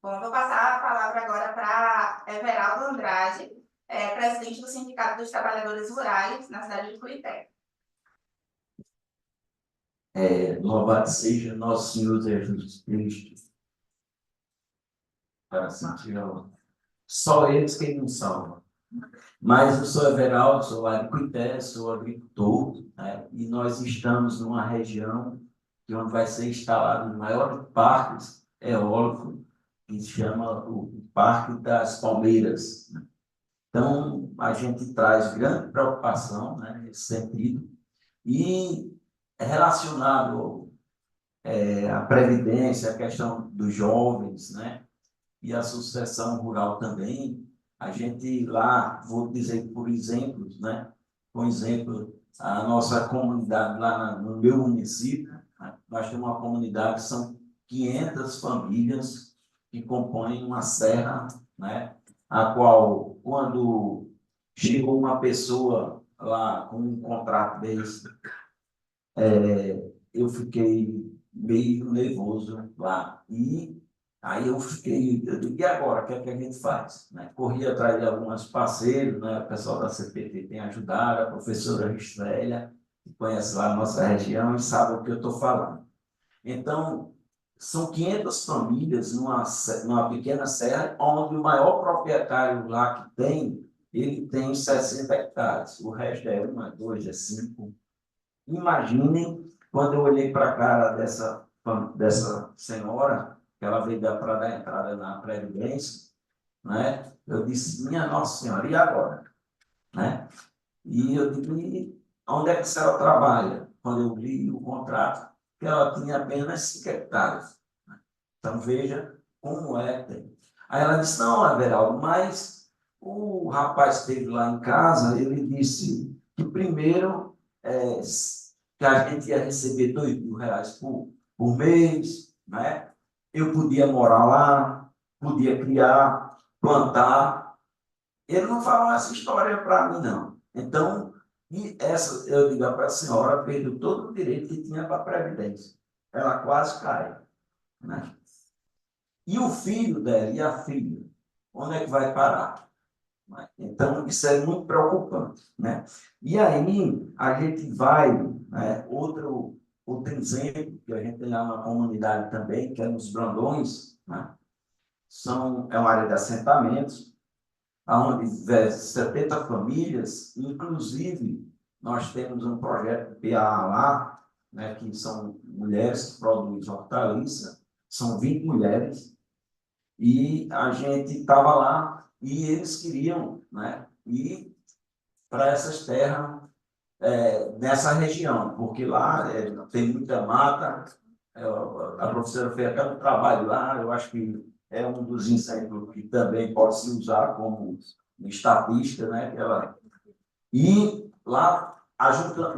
Bom, vou passar a palavra agora para Everaldo Andrade, presidente do Sindicato dos Trabalhadores Rurais na cidade de Curité. Louvado seja nosso Senhor Jesus Cristo, para sentir só eles quem nos salva. Mas eu sou Everaldo, sou lá de Cuité, sou agricultor, né? E nós estamos numa região onde vai ser instalado o maior parque eólico, que se chama o Parque das Palmeiras. Então, a gente traz grande preocupação, né, nesse sentido, e relacionado à previdência, a questão dos jovens, né, e a sucessão rural também. A gente lá, vou dizer por exemplos, né? Por exemplo, a nossa comunidade lá no meu município, né? Nós temos uma comunidade que são 500 famílias que compõem uma serra, né? A qual, quando chegou uma pessoa lá com um contrato desse, eu fiquei meio nervoso lá. E aí eu digo, e agora, o que é que a gente faz? Né? Corri atrás de alguns parceiros, né? O pessoal da CPT tem ajudado, a professora Estrélia, que conhece lá a nossa região e sabe o que eu estou falando. Então, são 500 famílias numa pequena serra, onde o maior proprietário lá que tem, ele tem 60 hectares. O resto é 1, é 2, é 5. Imaginem quando eu olhei para a cara dessa senhora, que ela veio para dar entrada na Previdência, né? Eu disse, minha Nossa Senhora, e agora? Né? E eu disse, onde é que a senhora trabalha? Quando eu li o contrato, que ela tinha apenas 5 hectares. Então, veja como é que tem. Aí ela disse, não, Everaldo, mas o rapaz esteve lá em casa, ele disse que primeiro que a gente ia receber R$ 2.000 por mês, né? Eu podia morar lá, podia criar, plantar. Ele não falou essa história para mim, não. Então, e essa, eu digo para a senhora, perdeu todo o direito que tinha para a Previdência. Ela quase cai, né? E o filho dela e a filha, onde é que vai parar? Então, isso é muito preocupante, né? E aí, a gente vai, né, outro exemplo, que a gente tem lá na comunidade também, que é nos Brandões, né? É uma área de assentamentos, onde 70 famílias, inclusive, nós temos um projeto PA lá, né, que são mulheres que produzem hortaliça, são 20 mulheres, e a gente estava lá e eles queriam, né, ir para essas terras nessa região, porque lá tem muita mata. A professora fez até um trabalho lá, eu acho que é um dos incêndios que também pode se usar como estatística, né? E lá,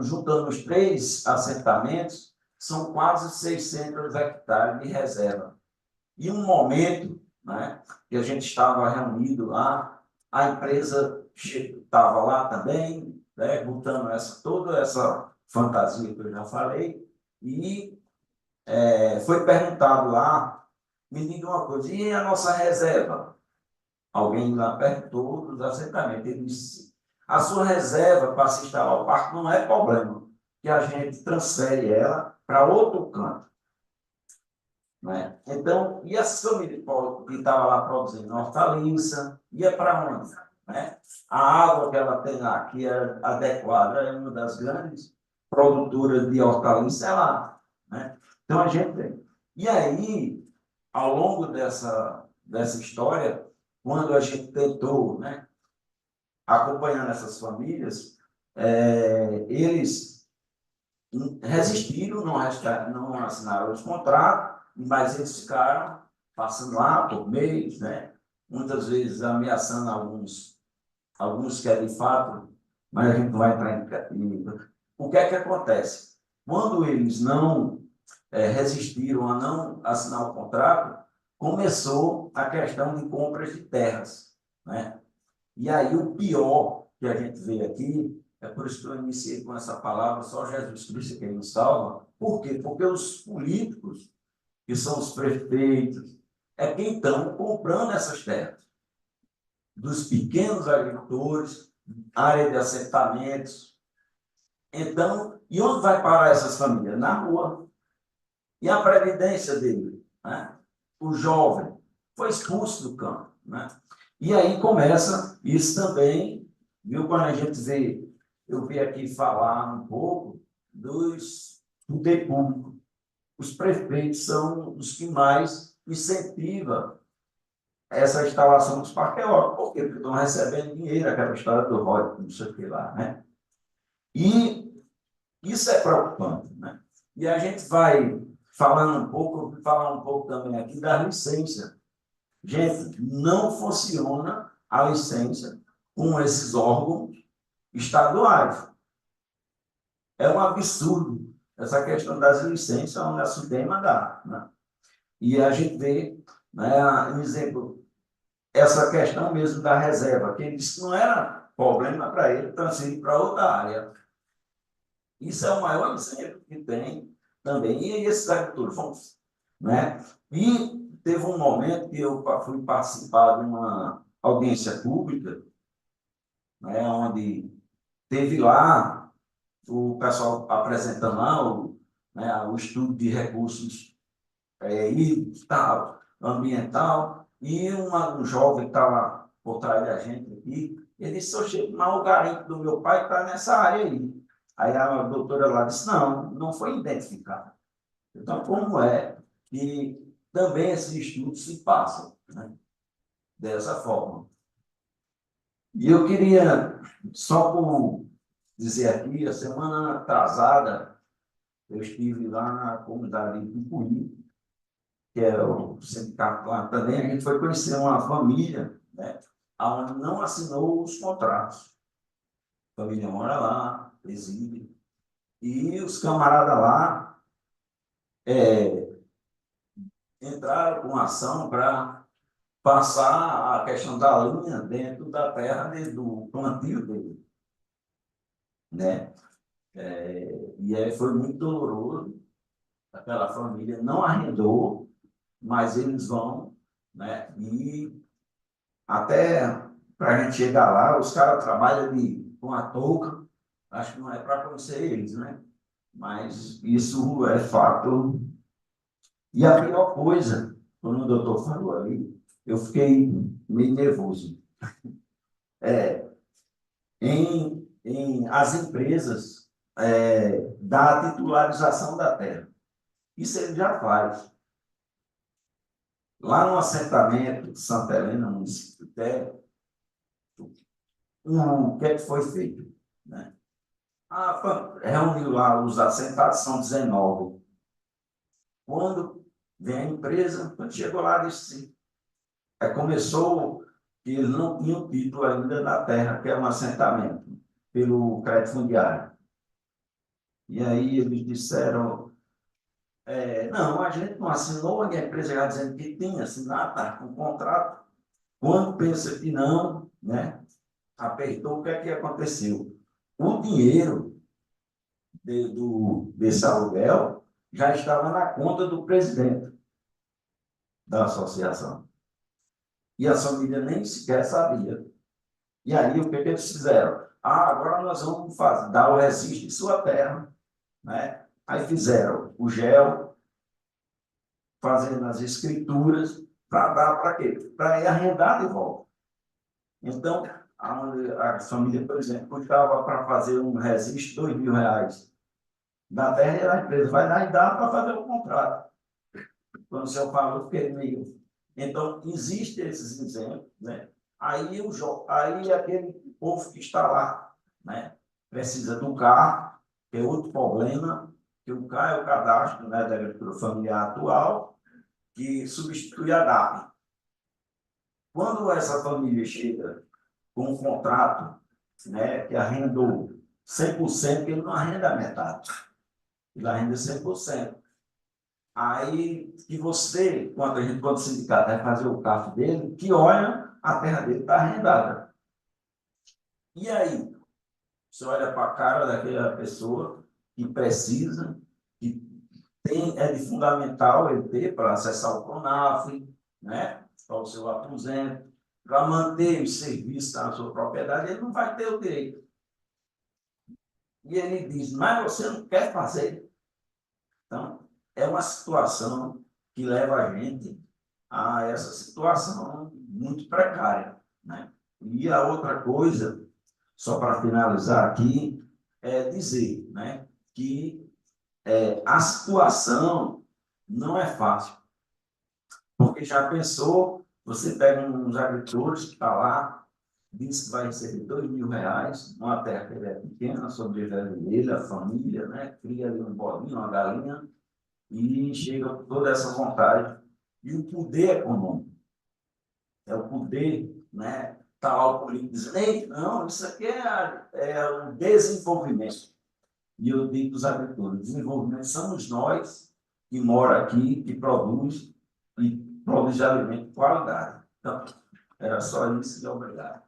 juntando os 3 assentamentos, são quase 600 hectares de reserva. E um momento, né, que a gente estava reunido lá, a empresa estava lá também, né, botando toda essa fantasia que eu já falei, e foi perguntado lá, me diga uma coisa, e a nossa reserva? Alguém lá perguntou dos assentamentos, ele disse, a sua reserva para se instalar o parque não é problema, que a gente transfere ela para outro canto. Né? Então, e essas famílias que estavam lá produzindo hortaliça, ia para onde? Né? A água que ela tem lá, que é adequada, é uma das grandes produtoras de hortaliça, é lá. Né? Então, a gente tem. E aí, ao longo dessa história, quando a gente tentou, né, acompanhando essas famílias, eles resistiram, não assinaram os contratos, mas eles ficaram passando lá por mês, né? Muitas vezes ameaçando alguns que é de fato, mas a gente não vai entrar em... O que é que acontece? Quando eles não resistiram a não assinar o contrato, começou a questão de compras de terras, né? E aí o pior que a gente vê aqui, é por isso que eu iniciei com essa palavra, só Jesus Cristo é quem nos salva. Por quê? Porque os políticos, que são os prefeitos, é quem estão comprando essas terras, dos pequenos agricultores, área de assentamentos. Então, e onde vai parar essas famílias? Na rua. E a previdência dele, né? O jovem foi expulso do campo, né? E aí começa isso também, viu? Quando a gente vê, eu vi aqui falar um pouco do poder público. Os prefeitos são os que mais incentivam essa instalação dos parques eólicos. Por quê? Porque estão recebendo dinheiro, aquela história do ROI, não sei o que lá, né? E isso é preocupante, né? E a gente vai falar um pouco também aqui da licença. Gente, não funciona a licença com esses órgãos estaduais. É um absurdo essa questão das licenças, onde a SUTEMA dá, né? E a gente vê, né, um exemplo, essa questão mesmo da reserva, que ele disse que não era problema para ele transferir para outra área. Isso é o maior exemplo que tem também. E esses agricultores vão, né? E teve um momento que eu fui participar de uma audiência pública, né, onde teve lá o pessoal apresentando lá né, o estudo de recursos ambiental, e um jovem que estava por trás da gente aqui, ele disse, oxe, mas o garimpo do meu pai está nessa área aí. Aí a doutora lá disse, não, não foi identificado. Então, como é que também esses estudos se passam, né, dessa forma? E eu queria, só por dizer aqui, a semana atrasada, eu estive lá na comunidade de Tucuí, que é o sindicato lá também, a gente foi conhecer uma família, né, onde não assinou os contratos. A família mora lá, reside, e os camaradas lá entraram com ação para passar a questão da linha dentro da terra do plantio dele, né? E aí foi muito doloroso, aquela família não arrendou, mas eles vão, né? E até para a gente chegar lá, os caras trabalham com a touca, acho que não é para conhecer eles, né? Mas isso é fato. E a pior coisa, quando o doutor falou ali, eu fiquei meio nervoso. Em as empresas da titularização da terra. Isso ele já faz. Lá no assentamento de Santa Helena, no município de Terra, o que é que foi feito? Né? Reuniu lá os assentados, são 19. Quando vem a empresa, quando chegou lá, disse, começou que eles não tinham título ainda da terra, que é um assentamento, pelo crédito fundiário. E aí eles disseram, não, a gente não assinou, a empresa já dizendo que tinha assinado, está com contrato. Quando pensa que não, né, apertou, o que é que aconteceu? O dinheiro desse aluguel já estava na conta do presidente da associação. E a família nem sequer sabia. E aí, o que eles fizeram? Agora nós vamos dar o registro de sua terra, né? Aí fizeram o GEL, fazendo as escrituras, para dar para quê? Para ir arrendar de volta. Então, a família, por exemplo, custava para fazer um registro R$ 2.000 da terra, e a empresa vai lá e dá para fazer o contrato. Quando o senhor falou, fiquei meio. Então, existem esses exemplos, né? Aí aquele povo que está lá, né, precisa do CAR, que é outro problema, que o CAR é o cadastro, né, da agricultura familiar atual, que substitui a DAP. Quando essa família chega com um contrato, né, que arrendou 100%, ele não arrenda metade, ele arrenda 100%. Aí que você, quando o sindicato vai fazer o CAF dele, que olha, a terra dele está arrendada. E aí, você olha para a cara daquela pessoa que precisa, que é de fundamental ele ter para acessar o CONAF, né? Para o seu aposento, para manter os serviços na sua propriedade, ele não vai ter o direito. E ele diz, mas você não quer fazer. Então, é uma situação que leva a gente a essa situação muito precária, né? E a outra coisa, só para finalizar aqui, é dizer, né, que a situação não é fácil. Porque já pensou, você pega uns agricultores que está lá, diz que vai receber R$ 2.000, numa terra que é pequena, sobrevive ele, a família, né? Cria ali um bolinho, uma galinha, e chega com toda essa vontade. E o poder econômico, é o poder, né? Está lá o político dizendo, ei, não, isso aqui é o desenvolvimento. E eu digo para os agricultores, desenvolvimento somos nós que mora aqui, que produz e produz de alimento de qualidade. Então, era só isso e obrigado.